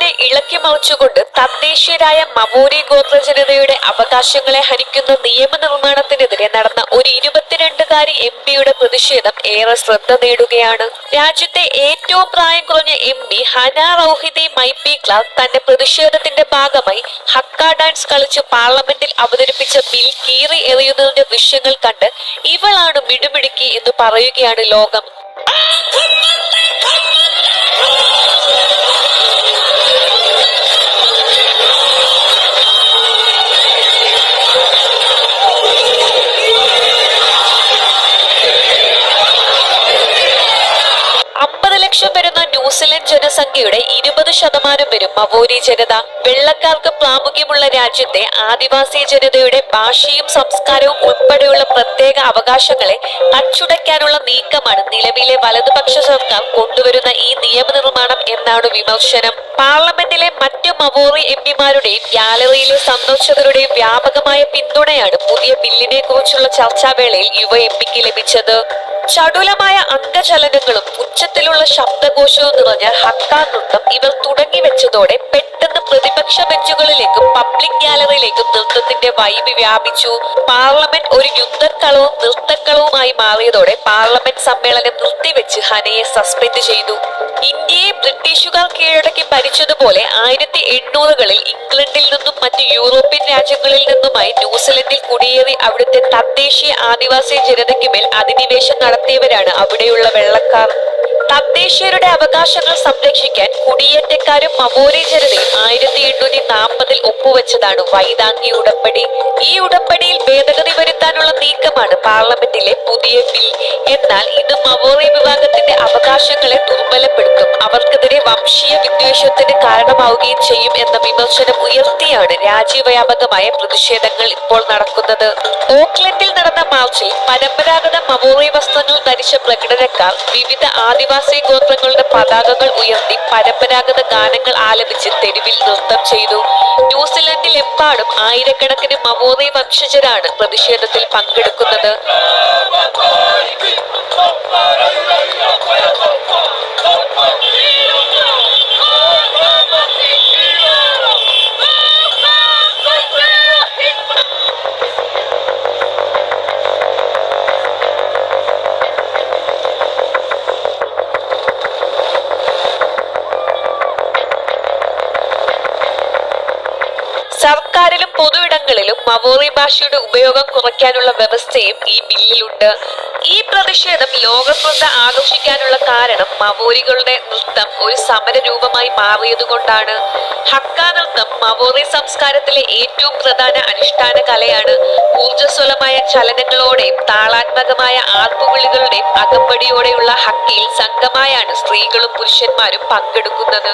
നിയമങ്ങളെ ഇളക്കി മറിച്ചുകൊണ്ട് തദ്ദേശീയരായ മവോരി ഗോത്ര ജനതയുടെ അവകാശങ്ങളെ ഹനിക്കുന്ന നിയമനിർമ്മാണത്തിനെതിരെ നടന്ന ഒരു 22-കാരി എംപിയുടെ പ്രതിഷേധം ഏറെ ശ്രദ്ധ നേടുകയാണ്. രാജ്യത്തെ ഏറ്റവും പ്രായം കുറഞ്ഞ എംപി ഹന റൌഹിദി മൈപി ക്ലാർക്ക് തന്റെ പ്രതിഷേധത്തിന്റെ ഭാഗമായി ഹക്ക ഡാൻസ് കളിച്ച് പാർലമെന്റിൽ അവതരിപ്പിച്ച ബിൽ കീറി എറിയുന്നതിന്റെ ദൃശ്യങ്ങൾ കണ്ട് ഇവളാണ് മിടുമിടുക്കി എന്ന് പറയുകയാണ് ലോകം. ലക്ഷം വരുന്ന ന്യൂസിലൻഡ് ജനസംഖ്യയുടെ 20% വരും മവോരി ജനത. വെള്ളക്കാർക്ക് പ്രാമുഖ്യമുള്ള രാജ്യത്തെ ആദിവാസി ജനതയുടെ ഭാഷയും സംസ്കാരവും ഉൾപ്പെടെയുള്ള പ്രത്യേക അവകാശങ്ങളെ അച്ചുടയ്ക്കാനുള്ള നീക്കമാണ് നിലവിലെ വലതുപക്ഷ സർക്കാർ കൊണ്ടുവരുന്ന ഈ നിയമനിർമ്മാണം എന്നാണ് വിമർശനം. പാർലമെന്റിലെ മറ്റു മവോറി എംപിമാരുടെയും ഗ്യാലറിയിലെ സന്ദർശകരുടെയും വ്യാപകമായ പിന്തുണയാണ് പുതിയ ബില്ലിനെ കുറിച്ചുള്ള ചർച്ചാവേളയിൽ യുവ എംപിക്ക് ലഭിച്ചത്. ചടുലമായ അംഗചലനങ്ങളും ഉച്ചത്തിലുള്ള ശബ്ദകോശവും നിറഞ്ഞ ഹക്ക നൃത്തം ഇവർ തുടങ്ങി വെച്ചതോടെ പെട്ടെന്ന് പ്രതിപക്ഷ ബെഞ്ചുകളിലേക്കും പബ്ലിക് ഗ്യാലറിയിലേക്കും നൃത്തത്തിന്റെ വൈബ് വ്യാപിച്ചു. പാർലമെന്റ് ഒരു യുദ്ധക്കളവും നൃത്തക്കളവുമായി മാറിയതോടെ പാർലമെന്റ് സമ്മേളനം നിർത്തിവെച്ച് ഹനയെ സസ്പെൻഡ് ചെയ്തു. ഇന്ത്യയെ ബ്രിട്ടീഷുകാർ കീഴടക്കി ഭരിച്ചതുപോലെ 1800-കളിൽ ഇംഗ്ലണ്ടിൽ നിന്നും മറ്റ് യൂറോപ്യൻ രാജ്യങ്ങളിൽ നിന്നുമായി ന്യൂസിലൻഡിൽ കുടിയേറി അവിടുത്തെ തദ്ദേശീയ ആദിവാസി ജനതയ്ക്കുമേൽ അധിനിവേശം നടത്തിയവരാണ് അവിടെയുള്ള വെള്ളക്കാർ. തദ്ദേശീയരുടെ അവകാശങ്ങൾ സംരക്ഷിക്കാൻ കുടിയേറ്റക്കാരും മവോരി ജനതയും 1840-ൽ ഒപ്പുവെച്ചതാണ് വൈതാങ്കി ഉടമ്പടി. ഈ ഉടമ്പടിയിൽ ഭേദഗതി വരുത്താനുള്ള നീക്കമാണ് പാർലമെന്റിലെ പുതിയ ബിൽ. എന്നാൽ ഇത് മവോറി വിഭാഗത്തിന്റെ അവകാശങ്ങളെ ദുർബലപ്പെടുത്തും, അവർക്കെതിരെ വംശീയ വിദ്വേഷത്തിന് കാരണമാവുകയും ചെയ്യും എന്ന വിമർശനം ഉയർത്തിയാണ് രാജ്യവ്യാപകമായ പ്രതിഷേധങ്ങൾ ഇപ്പോൾ നടക്കുന്നത്. ഓക്ലൻഡിൽ നടന്ന മാർച്ചിൽ പരമ്പരാഗത മവോറി വസ്ത്രങ്ങൾ ധരിച്ച പ്രകടനക്കാർ വിവിധ ആദിവാസി ഗോത്രങ്ങളുടെ പതാകകൾ ഉയർത്തി പരമ്പരാഗത ഗാനങ്ങൾ ആലപിച്ച് തെരുവിൽ നൃത്തം ചെയ്തു. ന്യൂസിലൻഡിലെമ്പാടും ആയിരക്കണക്കിന് മവോറി വംശജരാണ് പ്രതിഷേധത്തിൽ പങ്കെടുക്കുന്നത്. സർക്കാരിലും പൊതുയിടങ്ങളിലും മവോറി ഭാഷയുടെ ഉപയോഗം കുറയ്ക്കാനുള്ള വ്യവസ്ഥയും ഈ ബില്ലിലുണ്ട്. ഈ പ്രതിഷേധം ലോകശ്രദ്ധ ആകർഷിക്കാനുള്ള കാരണം മവോരികളുടെ നൃത്തം ഒരു സമരരൂപമായി മാറിയതുകൊണ്ടാണ്. ഹക്ക നൃത്തം മവോറി സംസ്കാരത്തിലെ ഏറ്റവും പ്രധാന അനുഷ്ഠാന കലയാണ്. ഊർജ്ജസ്വലമായ ചലനങ്ങളോടെയും താളാത്മകമായ ആർപ്പുവിളികളുടെയും അകമ്പടിയോടെയുള്ള ഹക്കയിൽ സംഘമായാണ് സ്ത്രീകളും പുരുഷന്മാരും പങ്കെടുക്കുന്നത്.